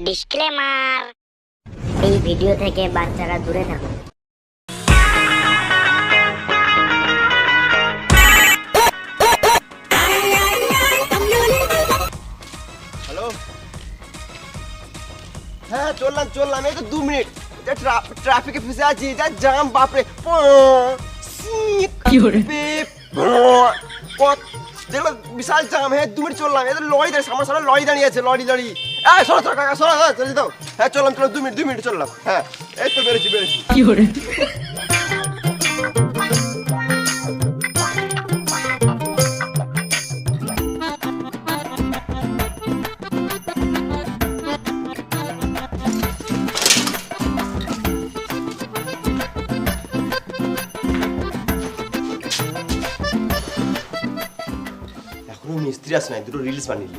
Disclaimer, এই video থেকে বাচ্চারা দূরে থাকুন। হ্যালো, হ্যাঁ চললাম এই তো 2 মিনিট। ট্রাফিকে ফেসে আছি, যা জাম বাপরে। দেখলো বিশাল জাম। হ্যাঁ 2 মিনিট চললাম, এদের লরি দাঁড়িয়ে, সামনে লরি দাঁড়িয়ে আছে, লরি সরো কাকা সরো, চলে দাও। হ্যাঁ চললাম 2 মিনিট চললাম। হ্যাঁ এই তো বেরোচ্ছি। এখনো মিস্ত্রি আসে নাই, দুটো রিলস বানিয়ে